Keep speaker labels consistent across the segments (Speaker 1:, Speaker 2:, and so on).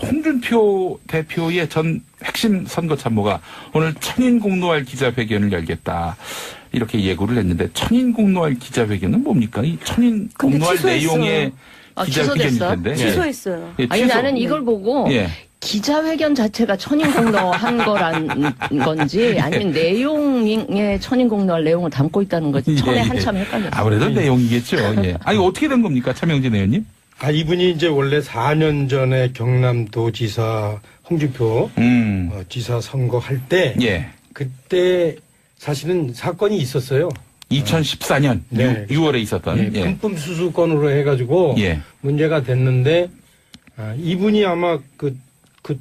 Speaker 1: 홍준표 대표의 전 핵심 선거 참모가 오늘 천인공노할 기자회견을 열겠다. 이렇게 예고를 했는데 천인공노할 기자회견은 뭡니까? 이 천인공노할 내용의 기자회견일 텐데.
Speaker 2: 취소했어요.
Speaker 1: 예,
Speaker 3: 아니
Speaker 1: 취소.
Speaker 3: 나는 이걸 보고
Speaker 1: 예.
Speaker 3: 기자회견 자체가 천인공노한 거란 건지 아니면 내용에 천인공노할 내용을 담고 있다는 거지. 처음에 한참 헷갈렸어요.
Speaker 1: 아무래도 내용이겠죠. 예. 아니 어떻게 된 겁니까, 차명진 의원님?
Speaker 4: 이분이 이제 원래 4년 전에 경남도지사 홍준표 지사 선거할 때
Speaker 1: 예.
Speaker 4: 그때 사실은 사건이 있었어요.
Speaker 1: 2014년
Speaker 4: 네.
Speaker 1: 6월에 있었던.
Speaker 4: 예, 금품 수수 건으로 해가지고
Speaker 1: 예.
Speaker 4: 문제가 됐는데 이분이 아마 그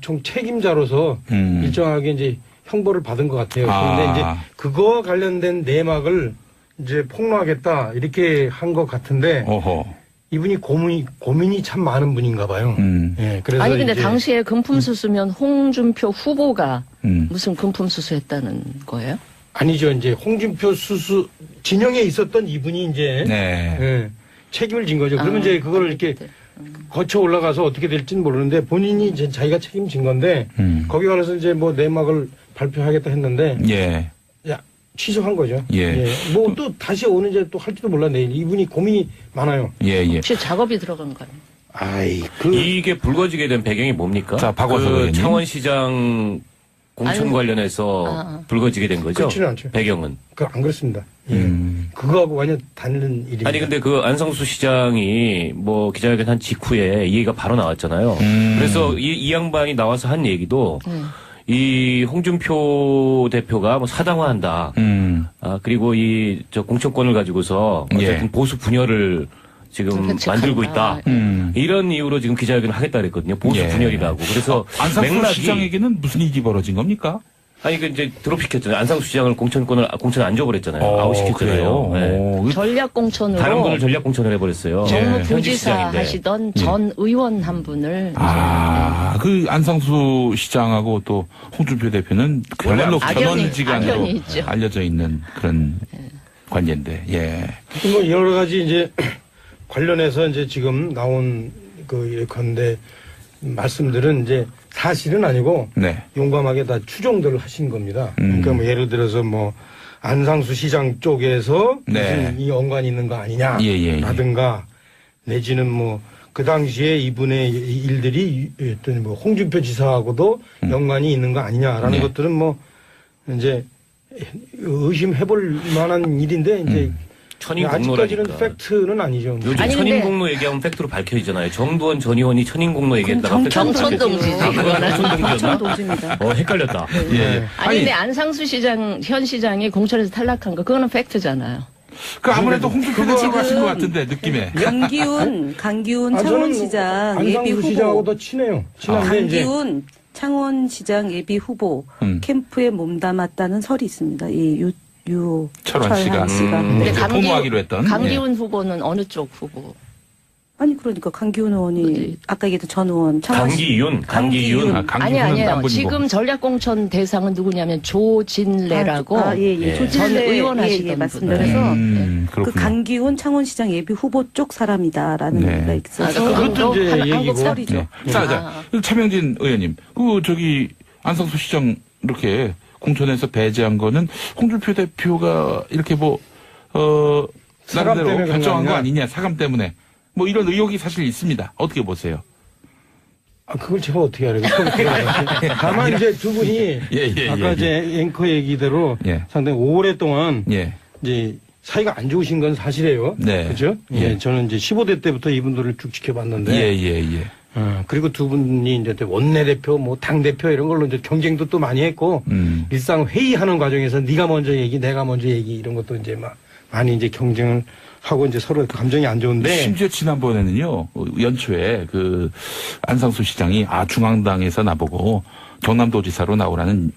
Speaker 4: 총 책임자로서 일정하게 이제 형벌을 받은 것 같아요. 그런데 이제 그거 관련된 내막을 이제 폭로하겠다 이렇게 한 것 같은데.
Speaker 1: 어허.
Speaker 4: 이분이 고민이 참 많은 분인가 봐요. 예, 그래서
Speaker 3: 아니 근데
Speaker 4: 이제
Speaker 3: 당시에 금품수수면 홍준표 후보가 무슨 금품수수했다는 거예요?
Speaker 4: 아니죠. 이제 홍준표 수수 진영에 있었던 이분이 이제
Speaker 1: 네.
Speaker 4: 예, 책임을 진 거죠. 그러면 이제 그걸 이렇게 거쳐 올라가서 어떻게 될지는 모르는데 본인이 이제 자기가 책임진 건데 거기 가서 이제 뭐 내막을 발표하겠다 했는데
Speaker 1: 예.
Speaker 4: 취소한 거죠.
Speaker 1: 예.
Speaker 4: 뭐 또 다시 오는 이제 또 할지도 몰랐네. 이분이 고민이 많아요.
Speaker 1: 예.
Speaker 3: 혹시 작업이 들어간 거 아니에요?
Speaker 2: 이게 불거지게 된 배경이 뭡니까?
Speaker 1: 자, 박원석 의원님.
Speaker 2: 창원시장 공천 관련해서 불거지게 된 거죠?
Speaker 4: 그렇지는 않죠.
Speaker 2: 배경은.
Speaker 4: 안 그렇습니다. 예. 그거하고 완전 다른 일입니다.
Speaker 2: 아니 근데 그 안성수 시장이 뭐 기자회견 한 직후에 이 얘기가 바로 나왔잖아요. 그래서 이 양반이 나와서 한 얘기도 이 홍준표 대표가 뭐 사당화한다. 그리고 저 공천권을 가지고서 어쨌든
Speaker 1: 예.
Speaker 2: 보수 분열을 지금 만들고 있다. 이런 이유로 지금 기자회견을 하겠다 그랬거든요. 보수
Speaker 1: 예.
Speaker 2: 분열이라고. 그래서
Speaker 1: 안상수
Speaker 2: 맥락이
Speaker 1: 시장에게는 무슨 일이 벌어진 겁니까?
Speaker 2: 아니 그 이제 드롭시켰잖아요. 안상수 시장을 공천 안 줘버렸잖아요. 아웃시켰잖아요.
Speaker 1: 그래요.
Speaker 2: 네.
Speaker 3: 전략 공천으로
Speaker 2: 다른 분을 전략 공천을 해버렸어요.
Speaker 3: 정무
Speaker 1: 예.
Speaker 3: 부지사
Speaker 2: 현직시장인데.
Speaker 3: 하시던 전 의원 한 분을
Speaker 1: 그 안상수 시장하고 또 홍준표 대표는 그야말로 견원지간으로
Speaker 3: 악연이 있죠.
Speaker 1: 알려져 있는 그런 관계인데, 예.
Speaker 4: 뭐 여러 가지 이제 관련해서 이제 지금 나온 그 건데 말씀들은 이제 사실은 아니고
Speaker 1: 네.
Speaker 4: 용감하게 다 추정들을 하신 겁니다. 그러니까 뭐 예를 들어서 뭐 안상수 시장 쪽에서
Speaker 1: 네.
Speaker 4: 무슨 이 연관이 있는 거 아니냐
Speaker 1: 예.
Speaker 4: 라든가 내지는 뭐 그 당시에 이분의 일들이 어떤 뭐 홍준표 지사하고도 연관이 있는 거 아니냐라는
Speaker 1: 네.
Speaker 4: 것들은 뭐 이제 의심해볼 만한 일인데 이제 아직까지는
Speaker 2: 천인공노라니까.
Speaker 4: 팩트는 아니죠.
Speaker 2: 요즘
Speaker 3: 아니,
Speaker 2: 천인공노 얘기하면 팩트로 밝혀지잖아요. 정두원 전 의원이 천인공노 얘기했다가 팩트로
Speaker 3: 정천동지지.
Speaker 2: 정천동지였나?
Speaker 3: 정천동지입니다.
Speaker 2: 헷갈렸다.
Speaker 1: 예.
Speaker 3: 아니 근데 안상수 시장 현 시장이 공천에서 탈락한 거 그거는 팩트잖아요.
Speaker 1: 그 아무래도 홍준표 대표가 하신 것 같은데, 느낌에.
Speaker 5: 강기훈 창원시장 예비
Speaker 4: 안상수
Speaker 5: 후보.
Speaker 4: 시장하고 더 친해요. 친한데 이제
Speaker 5: 강기훈 창원시장 예비 후보 캠프에 몸담았다는 설이 있습니다. 이
Speaker 1: 철원 씨가.
Speaker 3: 근데
Speaker 1: 포모하기로 했던.
Speaker 3: 강기훈 후보는 어느 쪽 후보?
Speaker 5: 아니 그러니까 강기훈 의원이 아까 얘기했던 전 의원
Speaker 2: 강기윤.
Speaker 3: 아니에요.
Speaker 1: 강기훈은
Speaker 3: 지금 전략공천 대상은 누구냐면 조진래라고 전 의원 하시던
Speaker 5: 맞습니다.
Speaker 3: 분.
Speaker 5: 그래서
Speaker 1: 그렇군요.
Speaker 5: 그 강기훈 창원시장 예비 후보 쪽 사람이다라는
Speaker 1: 네.
Speaker 5: 얘기가 있어서
Speaker 4: 그것도 이제
Speaker 3: 한국
Speaker 4: 얘기고.
Speaker 3: 설이죠.
Speaker 1: 네. 자, 차명진 의원님. 안상수 시장 이렇게 공천에서 배제한 거는 홍준표 대표가 이렇게
Speaker 4: 사감
Speaker 1: 나름대로
Speaker 4: 때문에
Speaker 1: 결정한 거
Speaker 4: 그런 거
Speaker 1: 아니냐, 사감 때문에. 뭐 이런 의혹이 사실 있습니다. 어떻게 보세요?
Speaker 4: 그걸 제가 어떻게 알아요? 다만 이제 두 분이 아까 이제 앵커 얘기대로 상당히 오랫동안 이제 사이가 안 좋으신 건 사실이에요.
Speaker 1: 네.
Speaker 4: 그죠? 예. 저는 이제 15대 때부터 이분들을 쭉 지켜봤는데. 그리고 두 분이 이제 원내대표, 뭐 당대표 이런 걸로 이제 경쟁도 또 많이 했고, 일상 회의하는 과정에서 네가 먼저 얘기, 내가 먼저 얘기 이런 것도 이제 막 많이 이제 경쟁을 하고 이제 서로 감정이 안 좋은데.
Speaker 1: 심지어 지난번에는요, 연초에 안상수 시장이 중앙당에서 나보고 경남도지사로 나오라는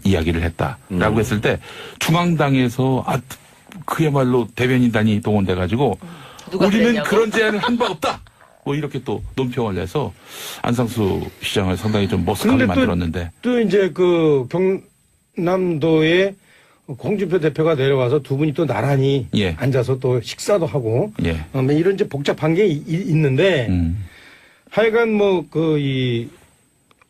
Speaker 1: 이야기를 했다라고 했을 때 중앙당에서 그야말로 대변인단이 동원돼가지고 우리는
Speaker 3: 그랬냐고?
Speaker 1: 그런 제안을 한 바 없다. 뭐 이렇게 또 논평을 내서 안상수 시장을 상당히 좀 머쓱하게 만들었는데. 또
Speaker 4: 이제 경남도에 홍준표 대표가 내려와서 두 분이 또 나란히 앉아서 또 식사도 하고 이런 이제 복잡한 게 있는데 하여간 뭐 이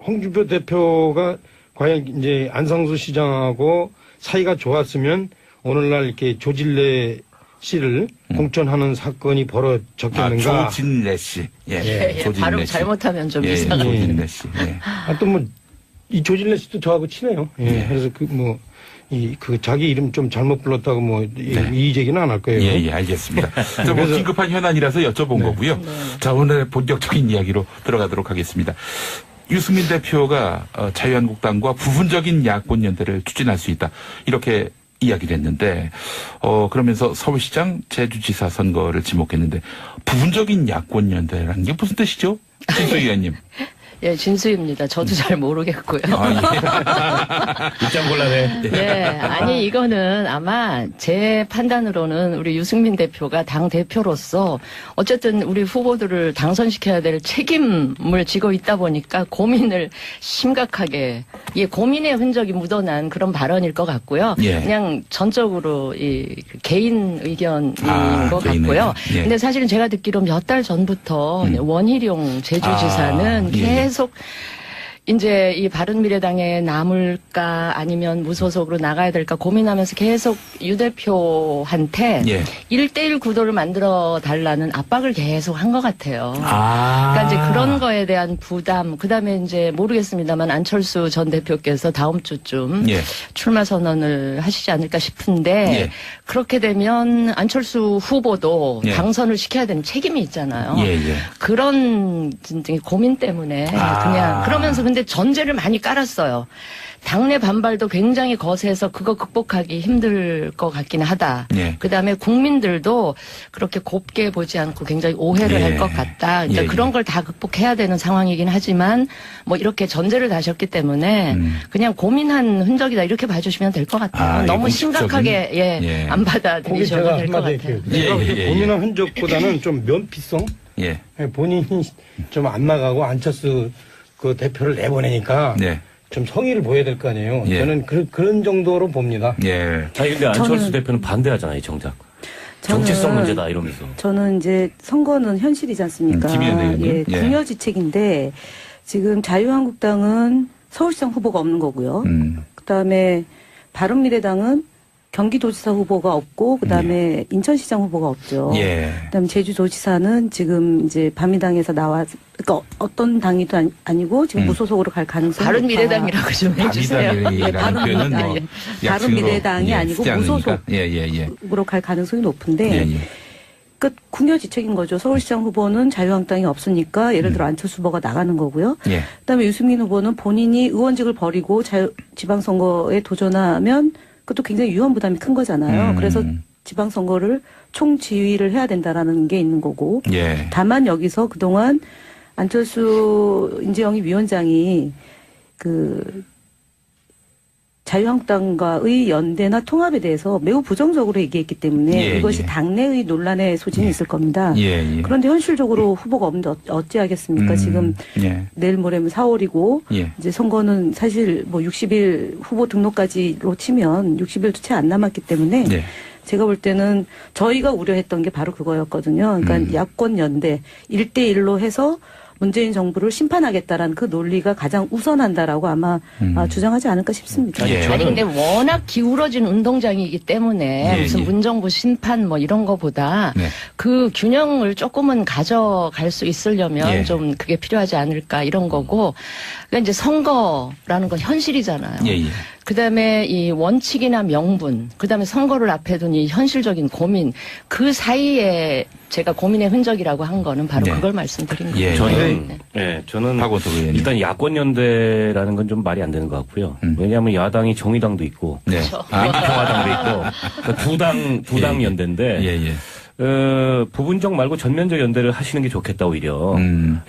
Speaker 4: 홍준표 대표가 과연 이제 안상수 시장하고 사이가 좋았으면 오늘날 이렇게 조진래 씨를 공천하는 사건이 벌어졌겠는가.
Speaker 1: 조진래 씨. 조진래
Speaker 3: 발음
Speaker 1: 씨.
Speaker 3: 잘못하면 좀 이상하게.
Speaker 1: 조진래 씨.
Speaker 4: 또 뭐 이 조진래 씨도 저하고 친해요. 그래서 자기 이름 좀 잘못 불렀다고 이 얘기는 안 할 거예요.
Speaker 1: 알겠습니다. 뭐 긴급한 현안이라서 여쭤본 거고요. 자, 오늘 본격적인 이야기로 들어가도록 하겠습니다. 유승민 대표가 자유한국당과 부분적인 야권 연대를 추진할 수 있다. 이렇게 이야기를 했는데, 그러면서 서울시장, 제주지사 선거를 지목했는데, 부분적인 야권 연대라는 게 무슨 뜻이죠? 진수 의원님.
Speaker 3: 예, 진수입니다. 저도 잘 모르겠고요.
Speaker 2: 입장 곤란해.
Speaker 3: 네, 아니 이거는 아마 제 판단으로는 우리 유승민 대표가 당 대표로서 어쨌든 우리 후보들을 당선시켜야 될 책임을 지고 있다 보니까 고민을 심각하게 고민의 흔적이 묻어난 그런 발언일 것 같고요. 그냥 전적으로 개인 의견인 것 같고요. 근데 사실은 제가 듣기로 몇 달 전부터 원희룡 제주지사는 계속 이제 이 바른미래당에 남을까 아니면 무소속으로 나가야 될까 고민하면서 계속 유 대표한테 1대1 구도를 만들어 달라는 압박을 계속 한 것 같아요. 그러니까 이제 그런 거에 대한 부담, 그다음에 이제 모르겠습니다만 안철수 전 대표께서 다음 주쯤 출마 선언을 하시지 않을까 싶은데 그렇게 되면 안철수 후보도 당선을 시켜야 되는 책임이 있잖아요. 그런 고민 때문에 그냥 그러면서 근데 전제를 많이 깔았어요. 당내 반발도 굉장히 거세서 그거 극복하기 힘들 것 같긴 하다. 그다음에 국민들도 그렇게 곱게 보지 않고 굉장히 오해를 할 것 같다. 그러니까 그런 걸 다 극복해야 되는 상황이긴 하지만 뭐 이렇게 전제를 다셨기 때문에 그냥 고민한 흔적이다 이렇게 봐주시면 될 것 같아요. 너무 심각하게 안 받아들이셔도 될 것 같아요.
Speaker 4: 고민한 흔적보다는 좀 면피성? 본인이 좀 안 나가고 안철수 그 대표를 내보내니까 좀 성의를 보여야 될 거 아니에요. 저는 그런 정도로 봅니다.
Speaker 2: 아니 근데 안철수 대표는 반대하잖아요, 정작. 정체성 문제다 이러면서.
Speaker 5: 저는 이제 선거는 현실이지 않습니까? 궁여지책인데 지금 자유한국당은 서울시장 후보가 없는 거고요. 그다음에 바른미래당은 경기도지사 후보가 없고 그다음에 인천시장 후보가 없죠. 그다음에 제주도지사는 지금 이제 바미당에서 그러니까 어떤 당이도 아니고 지금 무소속으로 갈 가능성이
Speaker 3: 바른미래당이라고 좀 해주세요.
Speaker 5: 바른미래당이 아니고 무소속으로 갈 가능성이 높은데 그 궁여지책인 거죠. 서울시장 후보는 자유한국당이 없으니까 예를 들어 안철수 후보가 나가는 거고요. 그다음에 유승민 후보는 본인이 의원직을 버리고 지방선거에 도전하면 그것도 굉장히 위험 부담이 큰 거잖아요. 그래서 지방선거를 총지휘를 해야 된다라는 게 있는 거고. 다만 여기서 그동안 안철수 인재영입 위원장이 자유한국당과의 연대나 통합에 대해서 매우 부정적으로 얘기했기 때문에 이것이 당내의 논란의 소진이 있을 겁니다. 그런데 현실적으로 후보가 없는데 어찌하겠습니까? 지금 내일 모레면 4월이고 이제 선거는 사실 뭐 60일 후보 등록까지로 치면 60일도 채 안 남았기 때문에 제가 볼 때는 저희가 우려했던 게 바로 그거였거든요. 그러니까 야권 연대 1대1로 해서 문재인 정부를 심판하겠다라는 그 논리가 가장 우선한다라고 아마 주장하지 않을까 싶습니다.
Speaker 3: 아니 근데 워낙 기울어진 운동장이기 때문에 무슨 문정부 심판 뭐 이런 거보다 그 균형을 조금은 가져갈 수 있으려면 좀 그게 필요하지 않을까 이런 거고 그러니까 이제 선거라는 건 현실이잖아요. 그다음에 이 원칙이나 명분, 그다음에 선거를 앞에 둔 이 현실적인 고민, 그 사이에 제가 고민의 흔적이라고 한 거는 바로 그걸 말씀드린 거예요.
Speaker 2: 저는 일단 야권 연대라는 건 좀 말이 안 되는 것 같고요. 왜냐하면 야당이 정의당도 있고, 민주평화당도 있고, 그러니까 두 당 연대인데. 부분적 말고 전면적 연대를 하시는 게 좋겠다 오히려.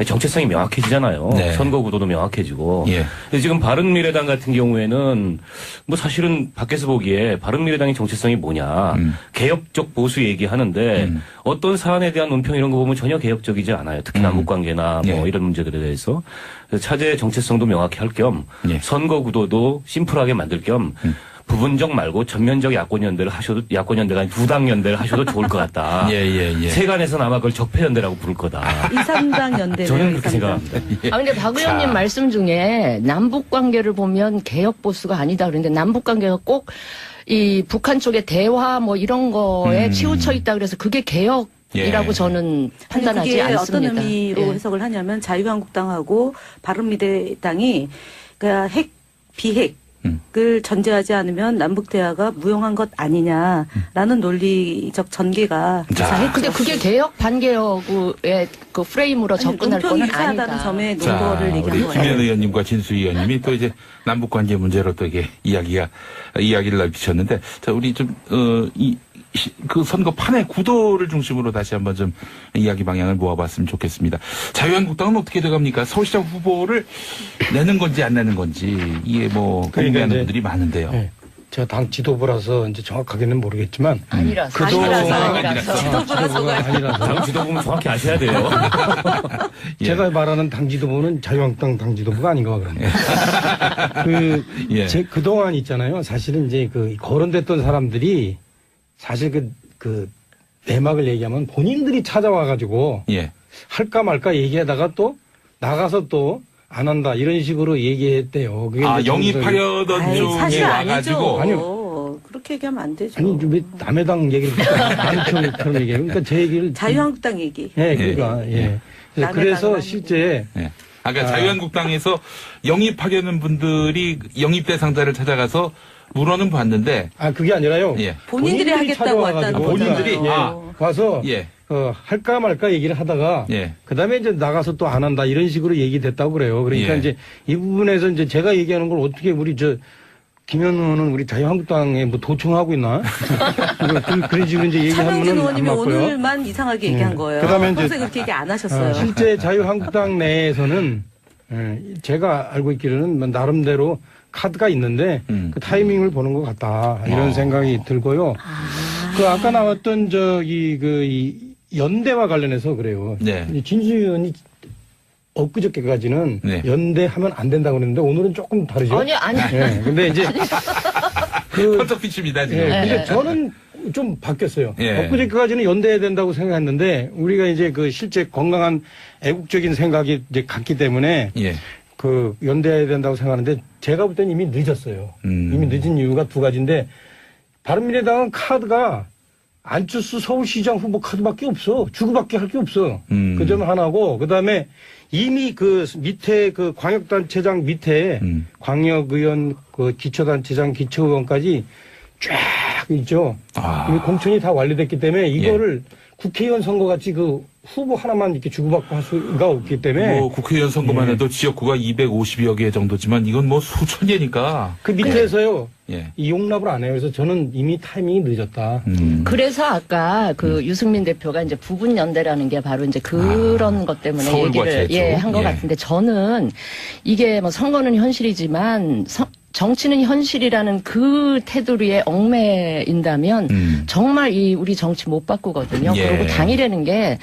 Speaker 2: 정체성이 명확해지잖아요. 선거 구도도 명확해지고. 근데 지금 바른미래당 같은 경우에는 뭐 사실은 밖에서 보기에 바른미래당의 정체성이 뭐냐. 개혁적 보수 얘기하는데 어떤 사안에 대한 논평 이런 거 보면 전혀 개혁적이지 않아요. 특히 남북관계나 뭐 이런 문제들에 대해서. 그래서 차제의 정체성도 명확히 할 겸 선거 구도도 심플하게 만들 겸 부분적 말고 전면적 야권 연대를 하셔도 야권 연대가 아닌 두당 연대를 하셔도 좋을 것 같다. 세간에서는 아마 그걸 적폐 연대라고 부를 거다.
Speaker 5: 2, 3당 연대는
Speaker 2: 저는 그렇게 생각합니다.
Speaker 3: 근데 박 의원님 말씀 중에 남북 관계를 보면 개혁 보수가 아니다 그러는데 남북 관계가 꼭 이 북한 쪽의 대화 뭐 이런 거에 치우쳐 있다 그래서 그게 개혁이라고 저는 판단하지
Speaker 5: 그게
Speaker 3: 않습니다.
Speaker 5: 어떤 의미로 해석을 하냐면 자유한국당하고 바른미래당이 그러니까 핵 비핵을 전제하지 않으면 남북 대화가 무용한 것 아니냐라는 논리적 전개가 유사했죠.
Speaker 3: 근데 그게 개혁 반개혁의 그 프레임으로 접근할 거는
Speaker 5: 유사하다는
Speaker 3: 아니다.
Speaker 5: 점에 논거를 얘기한
Speaker 1: 우리
Speaker 5: 거예요.
Speaker 1: 김현 의원님과 진수 의원님이 또 이제 남북 관계 문제로 또 이게 이야기를 넓히셨는데, 자, 우리 좀, 그 선거판의 구도를 중심으로 다시 한번 좀 이야기 방향을 모아봤으면 좋겠습니다. 자유한국당은 어떻게 돼갑니까? 서울시장 후보를 내는 건지 안 내는 건지, 이게 뭐, 궁금해하는 분들이 많은데요.
Speaker 4: 네. 제가 당 지도부라서 이제 정확하게는 모르겠지만.
Speaker 3: 아니라서.
Speaker 5: 지도부라서가
Speaker 4: 아니라서.
Speaker 2: 당 지도부는 정확히 아셔야 돼요.
Speaker 4: 제가 말하는 당 지도부는 자유한국당 당 지도부가 아닌가 그럽니다. 그동안 있잖아요. 사실은 이제 그 거론됐던 사람들이 사실 그 내막을 얘기하면 본인들이 찾아와가지고 할까 말까 얘기하다가 또 나가서 또 안 한다 이런 식으로 얘기했대요. 그게
Speaker 1: 영입하려던 중에
Speaker 5: 사실
Speaker 1: 와가지고.
Speaker 5: 아니죠. 그렇게 얘기하면 안 되죠.
Speaker 4: 아니 왜 남의 당 얘기를 그런 얘기해요. 그러니까 제 얘기를
Speaker 5: 자유한국당 얘기.
Speaker 4: 그러니까 그래서 실제
Speaker 1: 그러니까 자유한국당에서 영입하려는 분들이 영입 대상자를 찾아가서 물어는 봤는데.
Speaker 4: 그게 아니라요.
Speaker 5: 본인들이 하겠다고 왔다는
Speaker 1: 본인들이
Speaker 4: 가서 할까 말까 얘기를 하다가 그다음에 이제 나가서 또 안 한다 이런 식으로 얘기됐다고 그래요. 그러니까 이제 이 부분에서 이제 제가 얘기하는 걸 어떻게 우리 김현 의원은 우리 자유한국당에 뭐 도청하고 있나? 그런 식으로 이제 얘기하면은
Speaker 5: 차명진
Speaker 4: 안
Speaker 5: 의원님이
Speaker 4: 맞고요.
Speaker 5: 오늘만 이상하게 얘기한 거예요.
Speaker 4: 그다음에 이제
Speaker 5: 평소에 그렇게 얘기 안 하셨어요.
Speaker 4: 실제 자유한국당 내에서는 제가 알고 있기로는 나름대로 카드가 있는데 그 타이밍을 보는 것 같다 이런 생각이 들고요. 아까 나왔던 이 연대와 관련해서 그래요. 진수 의원이 엊그저께까지는 연대하면 안 된다고 그랬는데 오늘은 조금 다르죠.
Speaker 3: 아니.
Speaker 4: 근데 이제
Speaker 1: 컨셉빛입니다 지금.
Speaker 4: 근데 저는 좀 바뀌었어요. 엊그저께까지는 연대해야 된다고 생각했는데 우리가 이제 그 실제 건강한 애국적인 생각이 이제 갔기 때문에 그 연대해야 된다고 생각하는데 제가 볼 때는 이미 늦었어요. 이미 늦은 이유가 두 가지인데 바른미래당은 카드가 안철수 서울시장 후보 카드밖에 없어. 주고받기 할 게 없어. 그 점 하나고 그다음에 이미 그 밑에 그 광역단체장 밑에 광역의원 그 기초단체장 기초의원까지 쫙 있죠. 이미 공천이 다 완료됐기 때문에 이거를 국회의원 선거같이 그 후보 하나만 이렇게 주고받고 할 수가 없기 때문에.
Speaker 1: 국회의원 선거만 해도 지역구가 250여 개 정도지만 이건 뭐 수천 개니까.
Speaker 4: 그 밑에서요. 이 용납을 안 해요. 그래서 저는 이미 타이밍이 늦었다.
Speaker 3: 그래서 아까 그 유승민 대표가 이제 부분 연대라는 게 바로 이제 그런 것 때문에 얘기를 한 것 같은데 저는 이게 뭐 선거는 현실이지만 정치는 현실이라는 그 테두리에 얽매인다면 정말 우리 정치 못 바꾸거든요. 그리고 당이라는 게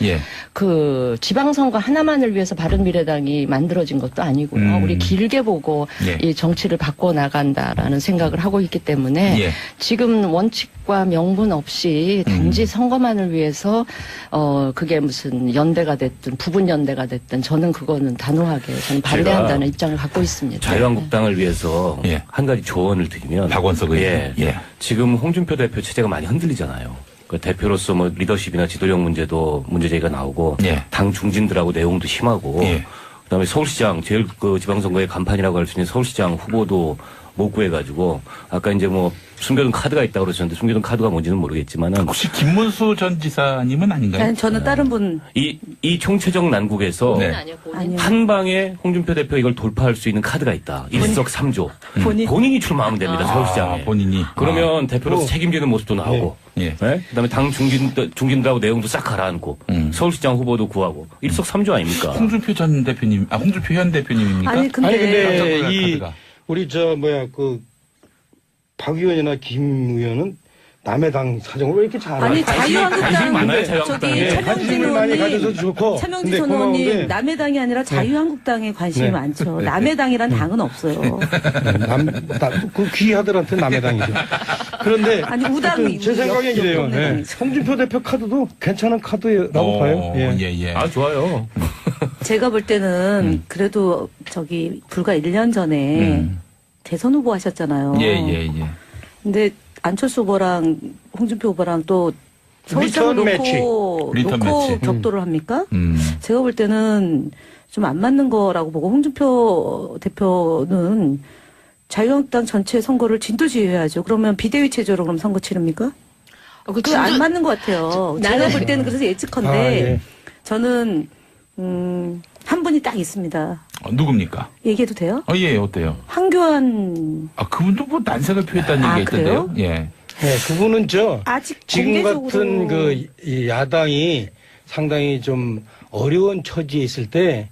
Speaker 3: 그 지방선거 하나만을 위해서 바른미래당이 만들어진 것도 아니고요. 우리 길게 보고 이 정치를 바꿔 나간다라는 생각을 하고 있기 때문에 지금 원칙과 명분 없이 단지 선거만을 위해서 그게 무슨 연대가 됐든 부분 연대가 됐든 저는 그거는 단호하게 저는 반대한다는 입장을 갖고 있습니다.
Speaker 2: 자유한국당을 위해서 한 가지 조언을 드리면
Speaker 1: 박원석 의원.
Speaker 2: 지금 홍준표 대표 체제가 많이 흔들리잖아요. 그 대표로서 뭐 리더십이나 지도력 문제 제기가 나오고 당 중진들하고 내용도 심하고 그다음에 서울시장 제일 그 지방선거의 간판이라고 할 수 있는 서울시장 후보도 못 구해가지고 아까 이제 뭐 숨겨둔 카드가 있다고 그러셨는데 숨겨둔 카드가 뭔지는 모르겠지만은
Speaker 1: 혹시 김문수 전 지사님은 아닌가요?
Speaker 5: 저는 다른 분.
Speaker 2: 이 총체적 난국에서 한 방에 홍준표 대표 이걸 돌파할 수 있는 카드가 있다. 일석삼조. 본인이 출마하면 됩니다. 서울시장에.
Speaker 1: 본인이.
Speaker 2: 그러면 대표로서 책임지는 모습도 나오고. 그다음에 당 중진들하고 내용도 싹 가라앉고. 서울시장 후보도 구하고. 일석삼조 아닙니까?
Speaker 1: 홍준표 전 대표님, 홍준표 현 대표님입니까?
Speaker 5: 아니 근데
Speaker 4: 우리 박 의원이나 김 의원은 남의 당 사정을 왜 이렇게 잘 알아요?
Speaker 5: 아니
Speaker 2: 관심이
Speaker 5: 자유한국당
Speaker 2: 많아요, 자유한국당에.
Speaker 5: 저기
Speaker 4: 관심을 많이 가져서 좋고.
Speaker 5: 차명진
Speaker 4: 근데
Speaker 5: 전
Speaker 4: 고마운데.
Speaker 5: 의원님 남의 당이 아니라 자유한국당에 관심이
Speaker 4: 네.
Speaker 5: 많죠. 남의 당이란 당은 없어요.
Speaker 4: 그 귀하들한테 남의 당이죠. 그런데
Speaker 5: 아니, 우당,
Speaker 4: 하여튼 제 생각엔 이래요.
Speaker 5: 역동의
Speaker 4: 네.
Speaker 5: 당이죠.
Speaker 4: 홍준표 대표 카드도 괜찮은 카드라고 봐요. 예.
Speaker 1: 예.
Speaker 2: 아, 좋아요.
Speaker 5: 제가 볼 때는 그래도 저기 불과 1년 전에 대선 후보 하셨잖아요.
Speaker 1: 예.
Speaker 5: 근데 안철수 후보랑 홍준표 후보랑 또 서울시장을
Speaker 1: 리턴
Speaker 5: 놓고
Speaker 1: 매치.
Speaker 5: 격돌을 합니까? 제가 볼 때는 좀 안 맞는 거라고 보고 홍준표 대표는 자유한국당 전체 선거를 진두지휘해야죠. 그러면 비대위 체제로 그럼 선거 치릅니까? 그게 안 맞는 것 같아요. 제가 볼 때는 그래서 예측컨대
Speaker 4: 예.
Speaker 5: 저는 한 분이 딱 있습니다.
Speaker 1: 누굽니까?
Speaker 5: 얘기해도 돼요?
Speaker 1: 예, 어때요?
Speaker 5: 황교안.
Speaker 1: 그분도 뭐 난색을 표했다는
Speaker 5: 아,
Speaker 1: 얘기가 있던데요.
Speaker 5: 그래요?
Speaker 1: 예.
Speaker 4: 네, 그분은
Speaker 5: 아직
Speaker 4: 지금
Speaker 5: 공개적으로
Speaker 4: 같은 이 야당이 상당히 좀 어려운 처지에 있을 때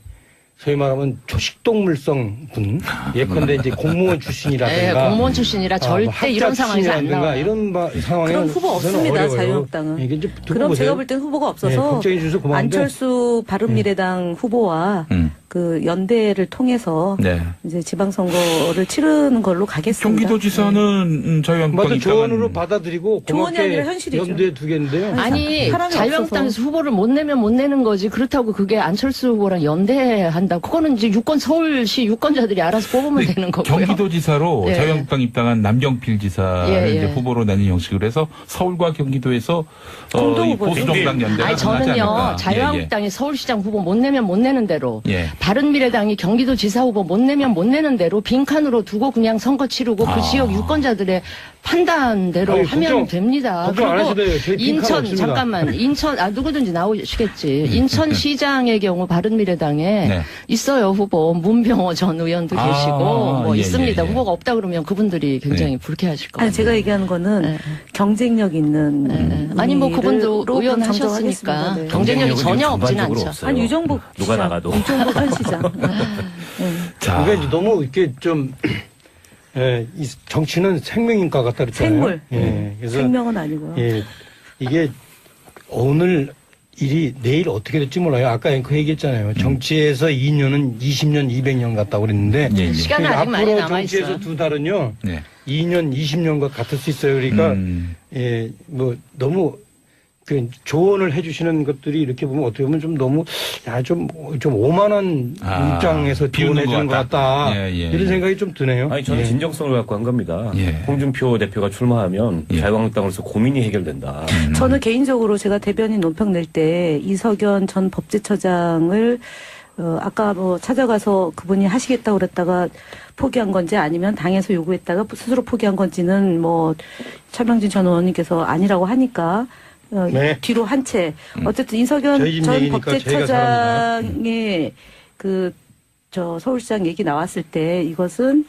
Speaker 4: 소위 말하면 초식동물성 분 예컨대 이제 공무원 출신이라든가
Speaker 3: 공무원 출신이라 절대 이런 상황에서 안 나와요.
Speaker 4: 이런 상황에
Speaker 5: 그런 후보 없습니다. 자유한국당은.
Speaker 4: 이게 이제 두고
Speaker 5: 그럼
Speaker 4: 보세요.
Speaker 5: 제가 볼 땐 후보가
Speaker 4: 네,
Speaker 5: 없어서
Speaker 4: 걱정해 주셔서 고마운데
Speaker 5: 안철수 바른미래당 후보와 그 연대를 통해서
Speaker 1: 네.
Speaker 5: 이제 지방선거를 치르는 걸로 가겠습니다.
Speaker 1: 경기도지사는 자유한국당
Speaker 4: 맞아
Speaker 1: 입당한
Speaker 4: 조언으로 받아들이고
Speaker 5: 조언이 아니라
Speaker 4: 고맙게
Speaker 5: 현실이죠.
Speaker 4: 연두에 두겠는데요.
Speaker 3: 아니
Speaker 5: 사람이
Speaker 3: 자유한국당에서 후보를 못 내면 못 내는 거지. 그렇다고 그게 안철수 후보랑 연대한다. 그거는 이제 서울시 유권자들이 알아서 뽑으면 되는 거고요.
Speaker 1: 경기도지사로
Speaker 3: 예.
Speaker 1: 자유한국당 입당한 남경필 지사를
Speaker 3: 예.
Speaker 1: 이제 후보로 내는 형식으로 해서 서울과 경기도에서
Speaker 5: 공동
Speaker 1: 이
Speaker 5: 후보죠.
Speaker 1: 보수정당 연대가
Speaker 3: 아니
Speaker 1: 가능하지
Speaker 3: 저는요
Speaker 1: 않을까.
Speaker 3: 자유한국당이 서울시장 후보 못 내면 못 내는 대로
Speaker 1: 예.
Speaker 3: 바른미래당이 경기도지사 후보 못 내면 못 내는 대로 빈칸으로 두고 그냥 선거 치르고 그 지역 유권자들의 판단대로
Speaker 4: 아니,
Speaker 3: 하면
Speaker 4: 걱정-
Speaker 3: 됩니다.
Speaker 4: 걱정 안 하셔도 저희 빈칸
Speaker 3: 인천
Speaker 4: 없습니다.
Speaker 3: 잠깐만 인천 누구든지 나오시겠지. 인천시장의 경우 바른미래당에
Speaker 1: 네.
Speaker 3: 있어요 후보 문병호 전 의원도 계시고 뭐
Speaker 1: 예,
Speaker 3: 있습니다.
Speaker 1: 예, 예.
Speaker 3: 후보가 없다 그러면 그분들이 굉장히
Speaker 1: 네.
Speaker 3: 불쾌하실 거예요.
Speaker 5: 아니 제가 얘기하는 거는
Speaker 3: 네.
Speaker 5: 경쟁력 있는
Speaker 3: 아니 뭐 그분도
Speaker 5: 분으로
Speaker 3: 의원
Speaker 5: 정정하겠습니다.
Speaker 3: 하셨으니까
Speaker 5: 네.
Speaker 3: 경쟁력이 전혀 없지는
Speaker 2: 전반적으로
Speaker 3: 않죠.
Speaker 2: 없어요.
Speaker 5: 아니 유정복
Speaker 2: 누가
Speaker 5: 시장,
Speaker 2: 나가도.
Speaker 5: 유정복 현 시장.
Speaker 1: 자,
Speaker 4: 그게 이제 너무 이렇게 좀 이 정치는 생명인과 같다 그랬잖아요.
Speaker 5: 생물.
Speaker 4: 예, 그래서
Speaker 5: 생명은 아니고요.
Speaker 4: 예, 이게 오늘 일이 내일 어떻게 될지 몰라요. 아까 앵커 얘기했잖아요. 정치에서 2년은 20년, 200년 같다고 그랬는데
Speaker 1: 예, 예.
Speaker 3: 시간은 아직 많이
Speaker 4: 앞으로
Speaker 3: 남아 있어요.
Speaker 4: 정치에서 두 달은요.
Speaker 1: 네.
Speaker 4: 2년, 20년과 같을 수 있어요. 그러니까 예, 뭐 너무 그 조언을 해주시는 것들이 이렇게 보면 어떻게 보면 좀 너무 좀 오만한 입장에서
Speaker 1: 비웃는
Speaker 4: 조언해주는 것 같다. 이런 생각이 좀 드네요.
Speaker 2: 아니, 저는
Speaker 4: 예.
Speaker 2: 진정성을 갖고 한 겁니다.
Speaker 1: 예.
Speaker 2: 홍준표 대표가 출마하면
Speaker 1: 예.
Speaker 2: 자유한국당으로서 고민이 해결된다.
Speaker 5: 저는 개인적으로 제가 대변인 논평 낼 때 이석연 전 법제처장을 아까 뭐 찾아가서 그분이 하시겠다고 그랬다가 포기한 건지 아니면 당에서 요구했다가 스스로 포기한 건지는 뭐 차명진 전 의원님께서 아니라고 하니까
Speaker 4: 네.
Speaker 5: 뒤로 한 채. 어쨌든
Speaker 4: 저희
Speaker 5: 이석연
Speaker 4: 집
Speaker 5: 전
Speaker 4: 얘기니까
Speaker 5: 법제처장의 서울시장 얘기 나왔을 때 이것은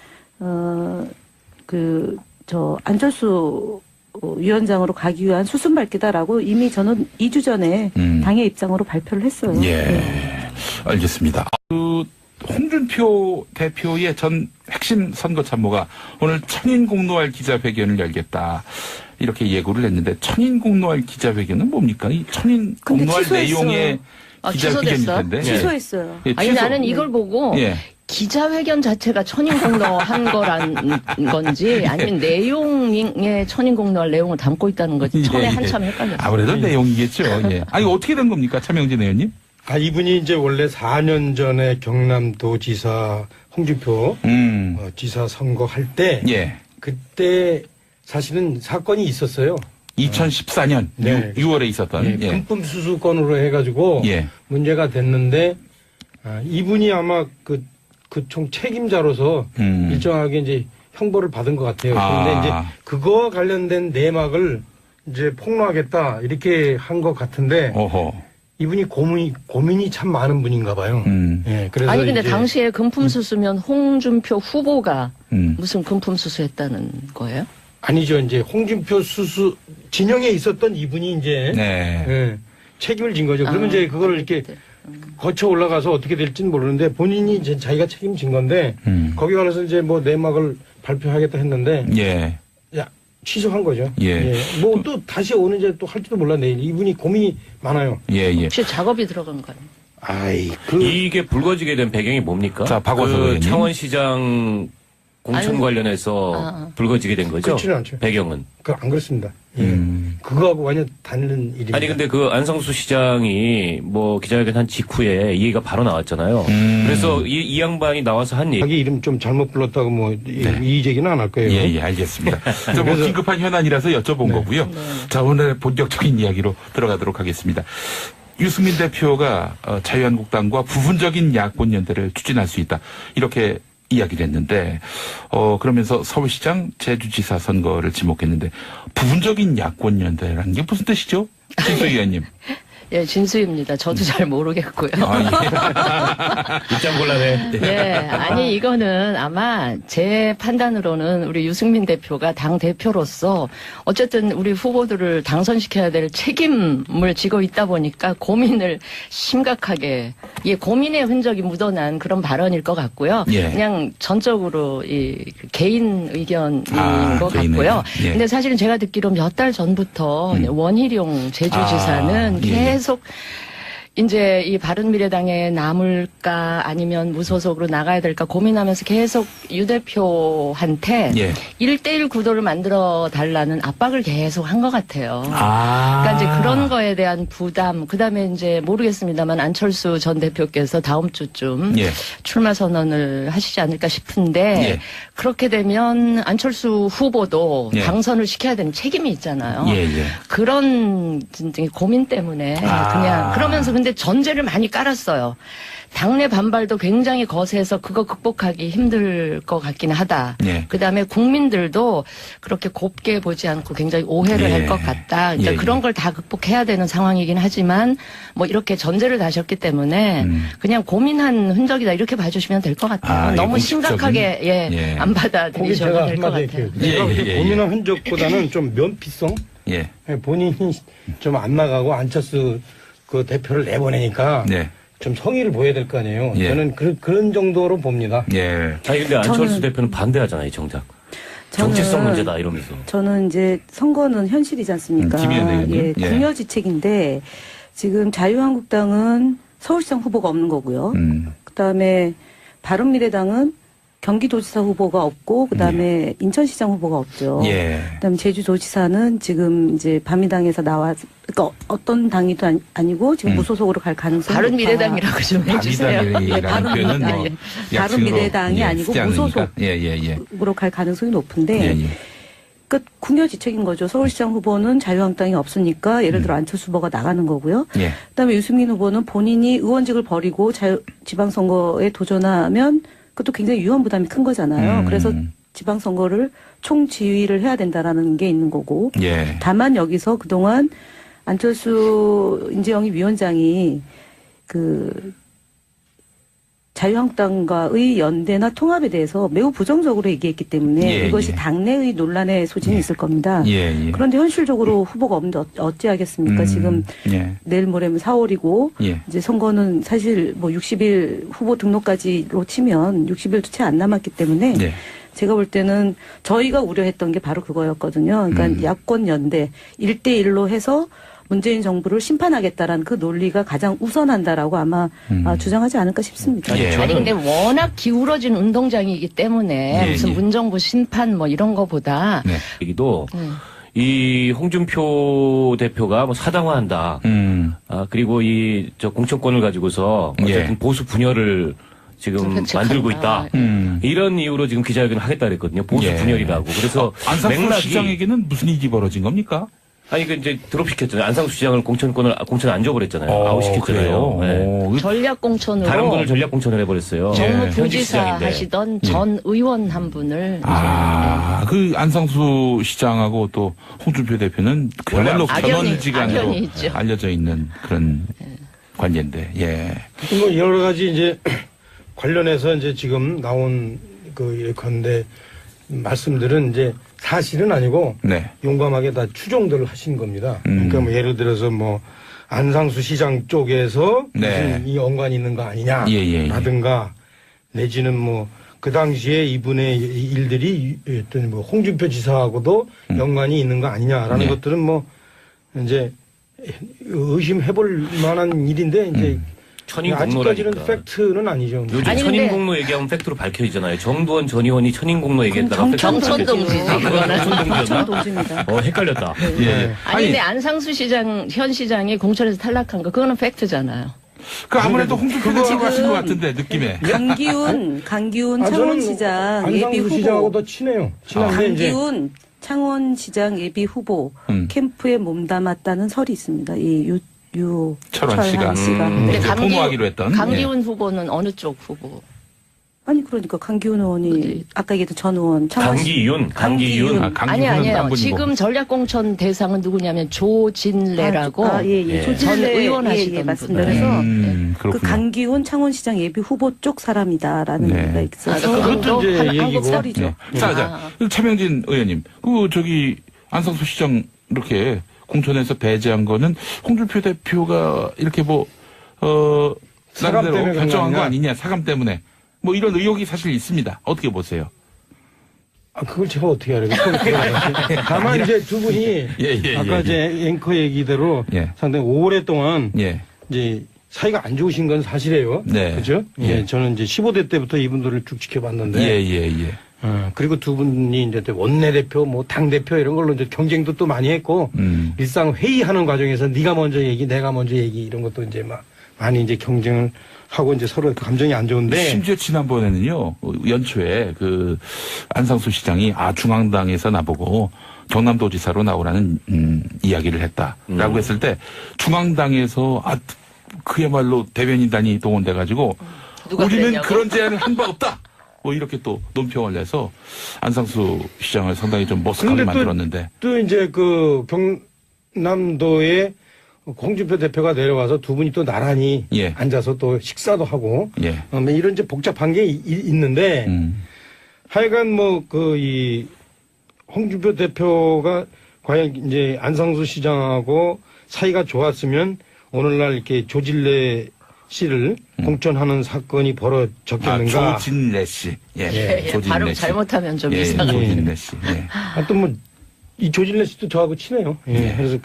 Speaker 5: 안철수 위원장으로 가기 위한 수순밟기다라고 이미 저는 2주 전에 당의 입장으로 발표를 했어요.
Speaker 1: 예.
Speaker 5: 네.
Speaker 1: 알겠습니다. 홍준표 대표의 전 핵심 선거 참모가 오늘 천인공노할 기자회견을 열겠다. 이렇게 예고를 했는데 천인공노할 기자회견은 뭡니까? 이 천인공노할
Speaker 5: 취소했어요.
Speaker 1: 내용의 기자회견일
Speaker 3: 취소됐어요?
Speaker 1: 텐데.
Speaker 5: 취소했어요.
Speaker 1: 예,
Speaker 3: 아니
Speaker 1: 취소.
Speaker 3: 나는 이걸 보고
Speaker 1: 예.
Speaker 3: 기자회견 자체가 천인공노한 거란 건지 아니면 내용에 천인공노할 내용을 담고 있다는 건지 처음에
Speaker 1: 예, 예.
Speaker 3: 한참 헷갈렸어요.
Speaker 1: 아무래도 내용이겠죠. 예. 아니 어떻게 된 겁니까, 차명진 의원님?
Speaker 4: 이분이 이제 원래 4년 전에 경남도지사 홍준표 지사 선거할 때
Speaker 1: 예.
Speaker 4: 그때 사실은 사건이 있었어요.
Speaker 1: 2014년
Speaker 4: 네.
Speaker 1: 6월에 있었던.
Speaker 4: 예, 금품 수수권으로 해가지고
Speaker 1: 예.
Speaker 4: 문제가 됐는데 이분이 아마 그 총 책임자로서 일정하게 이제 형벌을 받은 것 같아요. 그런데 이제 그거와 관련된 내막을 이제 폭로하겠다 이렇게 한 것 같은데.
Speaker 1: 어허.
Speaker 4: 이분이 고민이 참 많은 분인가 봐요. 예, 그래서
Speaker 3: 아니 근데
Speaker 4: 이제
Speaker 3: 당시에 금품수수면 홍준표 후보가 무슨 금품수수했다는 거예요?
Speaker 4: 아니죠. 이제 홍준표 수수 진영에 있었던 이분이 이제
Speaker 1: 네.
Speaker 4: 예, 책임을 진 거죠. 그러면 이제 그걸 이렇게 거쳐 올라가서 어떻게 될지는 모르는데 본인이 이제 자기가 책임진 건데 거기 가서 이제 뭐 내막을 발표하겠다 했는데
Speaker 1: 예.
Speaker 4: 야 취소한 거죠.
Speaker 1: 예.
Speaker 4: 뭐 또 다시 오는지 또 할지도 몰랐네. 이분이 고민이 많아요.
Speaker 1: 예.
Speaker 3: 혹시 작업이 들어간 거 아니에요?
Speaker 2: 이게 불거지게 된 배경이 뭡니까?
Speaker 1: 자, 박원석 의원님.
Speaker 2: 창원시장 공천 관련해서 불거지게 된 거죠?
Speaker 4: 그렇지는 않죠.
Speaker 2: 배경은.
Speaker 4: 안 그렇습니다. 그거하고 완전 다른 일입니다.
Speaker 2: 아니 근데 그 안상수 시장이 뭐 기자회견 한 직후에 이 얘기가 바로 나왔잖아요. 그래서 이 양반이 나와서 한 얘기.
Speaker 4: 자기 이름 좀 잘못 불렀다고 뭐 이 얘기는 안 할 거예요.
Speaker 1: 예, 알겠습니다. 뭐 긴급한 현안이라서 여쭤본 거고요. 자, 오늘 본격적인 이야기로 들어가도록 하겠습니다. 유승민 대표가 자유한국당과 부분적인 야권 연대를 추진할 수 있다. 이렇게 이야기를 했는데, 그러면서 서울시장, 제주지사 선거를 지목했는데, 부분적인 야권 연대라는 게 무슨 뜻이죠? 진수 의원님.
Speaker 3: 예, 진수입니다. 저도 잘 모르겠고요.
Speaker 2: 입장 곤란해.
Speaker 3: 예, 아니 이거는 아마 제 판단으로는 우리 유승민 대표가 당 대표로서 어쨌든 우리 후보들을 당선시켜야 될 책임을 지고 있다 보니까 고민을 심각하게, 고민의 흔적이 묻어난 그런 발언일 것 같고요.
Speaker 1: 예.
Speaker 3: 그냥 전적으로 개인 의견인 것
Speaker 1: 개인
Speaker 3: 같고요.
Speaker 1: 의견. 예.
Speaker 3: 근데 사실은 제가 듣기로 몇 달 전부터 원희룡 제주지사는 계속 이제 이 바른미래당에 남을까 아니면 무소속으로 나가야 될까 고민하면서 계속 유 대표한테 1대1 구도를 만들어 달라는 압박을 계속 한 것 같아요. 그러니까 이제 그런 거에 대한 부담, 그다음에 이제 모르겠습니다만 안철수 전 대표께서 다음 주쯤 출마 선언을 하시지 않을까 싶은데 그렇게 되면 안철수 후보도 당선을 시켜야 되는 책임이 있잖아요. 그런 고민 때문에 그냥 그러면서 근데 전제를 많이 깔았어요. 당내 반발도 굉장히 거세서 그거 극복하기 힘들 것 같긴 하다. 그다음에 국민들도 그렇게 곱게 보지 않고 굉장히 오해를 할 것 같다. 그러니까 그런 걸 다 극복해야 되는 상황이긴 하지만 뭐 이렇게 전제를 다셨기 때문에 그냥 고민한 흔적이다 이렇게 봐주시면 될 것 같아요. 너무 심각하게 안 받아들이셔도 될 것 같아요.
Speaker 4: 고민한 흔적보다는 좀 면피성? 본인이 좀 안 나가고 안철수 그 대표를 내보내니까 좀 성의를 보여야 될 거 아니에요. 저는 그런 정도로 봅니다.
Speaker 2: 아니 근데 안철수 대표는 반대하잖아요, 정작. 정치성 문제다 이러면서.
Speaker 5: 저는 이제 선거는 현실이지 않습니까? 궁여지책인데 지금 자유한국당은 서울시장 후보가 없는 거고요. 그다음에 바른미래당은 경기도지사 후보가 없고 그다음에 인천시장 후보가 없죠. 그다음에 제주도지사는 지금 이제 바미당에서 그러니까 어떤 당이도 아니고 지금 무소속으로 갈 가능성이
Speaker 3: 바른미래당이라고 좀 해주세요.
Speaker 5: 바른미래당이 아니고 무소속으로 갈 가능성이 높은데 그러니까 궁여지책인 거죠. 서울시장 후보는 자유한국당이 없으니까 예를 들어 안철수 후보가 나가는 거고요. 그다음에 유승민 후보는 본인이 의원직을 버리고 지방선거에 도전하면 그것도 굉장히 위험 부담이 큰 거잖아요. 그래서 지방선거를 총지휘를 해야 된다라는 게 있는 거고. 다만 여기서 그동안 안철수 인재영입 위원장이 자유한국당과의 연대나 통합에 대해서 매우 부정적으로 얘기했기 때문에 이것이 당내의 논란의 소진이 있을 겁니다. 그런데 현실적으로 후보가 없는데 어찌하겠습니까? 지금 내일 모레면 4월이고 이제 선거는 사실 뭐 60일 후보 등록까지로 치면 60일도 채 안 남았기 때문에 제가 볼 때는 저희가 우려했던 게 바로 그거였거든요. 그러니까 야권 연대 1대1로 해서 문재인 정부를 심판하겠다라는 그 논리가 가장 우선한다라고 아마 주장하지 않을까 싶습니다.
Speaker 3: 아니 근데 워낙 기울어진 운동장이기 때문에 무슨 문정부 심판 뭐 이런 거보다
Speaker 2: 얘기도 이 홍준표 대표가 뭐 사당화한다. 그리고 저 공천권을 가지고서 어쨌든 보수 분열을 지금 만들고 있다. 이런 이유로 지금 기자회견을 하겠다 그랬거든요. 보수 분열이라고. 그래서
Speaker 1: 안상수 시장에게는 무슨 일이 벌어진 겁니까?
Speaker 2: 아니, 이제 드롭시켰잖아요. 안상수 시장을 공천 안 줘버렸잖아요. 아웃시켰잖아요.
Speaker 3: 전략 공천으로.
Speaker 2: 다른 분을 전략 공천을 해버렸어요.
Speaker 3: 정무 부지사 하시던 전 의원 한 분을.
Speaker 1: 그 안상수 시장하고 또 홍준표 대표는 그야말로 견원지간으로 알려져 있는 그런 관계인데,
Speaker 4: 뭐 여러 가지 이제 관련해서 이제 지금 나온 예컨대 말씀들은 이제 사실은 아니고 용감하게 다 추정들을 하신 겁니다. 그러니까 뭐 예를 들어서 뭐 안상수 시장 쪽에서 무슨 이 연관이 있는 거 아니냐 라든가 내지는 뭐 그 당시에 이분의 일들이 어떤 뭐 홍준표 지사하고도 연관이 있는 거 아니냐라는
Speaker 1: 네.
Speaker 4: 것들은 뭐 이제 의심해볼 만한 일인데 이제 아직까지는
Speaker 2: 천인공로라니까.
Speaker 4: 팩트는 아니죠.
Speaker 2: 요즘
Speaker 3: 아니,
Speaker 2: 천인공로 얘기하면 팩트로 밝혀지잖아요. 정두원 전 의원이 천인공로 얘기했다가
Speaker 3: 정천동지지, 그거는.
Speaker 2: 정천동지였나?
Speaker 5: 정천동지입니다.
Speaker 2: 헷갈렸다.
Speaker 1: 예.
Speaker 3: 아니, 근데 안상수 현 시장이 공천에서 탈락한 거, 그거는 팩트잖아요.
Speaker 1: 그 아무래도 홍준표
Speaker 4: 그거
Speaker 1: 대표가 하신
Speaker 5: 지금
Speaker 1: 것 같은데 느낌에.
Speaker 5: 강기훈
Speaker 4: 저는
Speaker 5: 창원시장 예비
Speaker 4: 안상수
Speaker 5: 후보.
Speaker 4: 시장하고 더 친해요. 친한데 이제
Speaker 5: 강기훈 창원시장 예비 후보 캠프에 몸담았다는 설이 있습니다. 이
Speaker 1: 철원 씨가.
Speaker 3: 근데
Speaker 1: 포모하기로 했던.
Speaker 3: 강기훈 후보는 어느 쪽 후보?
Speaker 5: 아니 그러니까 강기훈 의원이 아까 얘기했던 전 의원
Speaker 2: 강기윤.
Speaker 3: 아니에요.
Speaker 1: 딴 분이고.
Speaker 3: 지금 전략공천 대상은 누구냐면 조진래라고
Speaker 5: 예. 조진래
Speaker 3: 전 의원 하시던
Speaker 5: 예, 맞습니다.
Speaker 3: 분.
Speaker 5: 그래서 그
Speaker 1: 그렇군요.
Speaker 5: 강기훈 창원시장 예비 후보 쪽 사람이다라는
Speaker 1: 네.
Speaker 5: 얘기가 있어서
Speaker 4: 그것도 이제
Speaker 3: 한국
Speaker 4: 얘기고.
Speaker 3: 설이죠.
Speaker 1: 네. 자, 차명진 의원님, 안상수 시장 이렇게 공천에서 배제한 거는 홍준표 대표가 이렇게
Speaker 4: 사감
Speaker 1: 나름대로
Speaker 4: 때문에
Speaker 1: 결정한 거
Speaker 4: 그런 거
Speaker 1: 아니냐, 사감 때문에. 뭐 이런 의혹이 사실 있습니다. 어떻게 보세요?
Speaker 4: 그걸 제가 어떻게 알아요? 다만 이제 두 분이 아까 제 앵커 얘기대로 상당히 오랫동안 이제 사이가 안 좋으신 건 사실이에요.
Speaker 1: 네.
Speaker 4: 그죠? 예, 저는 이제 15대 때부터 이분들을 쭉 지켜봤는데. 그리고 두 분이 이제 원내대표, 뭐 당대표 이런 걸로 이제 경쟁도 또 많이 했고, 일상 회의하는 과정에서 네가 먼저 얘기, 내가 먼저 얘기 이런 것도 이제 막 많이 이제 경쟁을 하고 이제 서로 감정이 안 좋은데.
Speaker 1: 심지어 지난번에는요, 연초에 안상수 시장이 중앙당에서 나보고 경남도지사로 나오라는 이야기를 했다라고 했을 때 중앙당에서 그야말로 대변인단이 동원돼가지고 우리는
Speaker 3: 그랬냐고?
Speaker 1: 그런 제안을 한 바 없다. 이렇게 또 논평을 내서 안상수 시장을 상당히 좀 머쓱하게 만들었는데.
Speaker 4: 또 이제 경남도에 홍준표 대표가 내려와서 두 분이 또 나란히 앉아서 또 식사도 하고 이런 이제 복잡한 게 있는데 하여간 이 홍준표 대표가 과연 이제 안상수 시장하고 사이가 좋았으면 오늘날 이렇게 조진래 씨를 공천하는 사건이 벌어졌겠는가?
Speaker 1: 조진래 씨. 조진래
Speaker 3: 발음
Speaker 1: 씨.
Speaker 3: 잘못하면 좀 이상하네.
Speaker 1: 조진래 씨.
Speaker 4: 하여튼 이 조진래 씨도 저하고 친해요. 그래서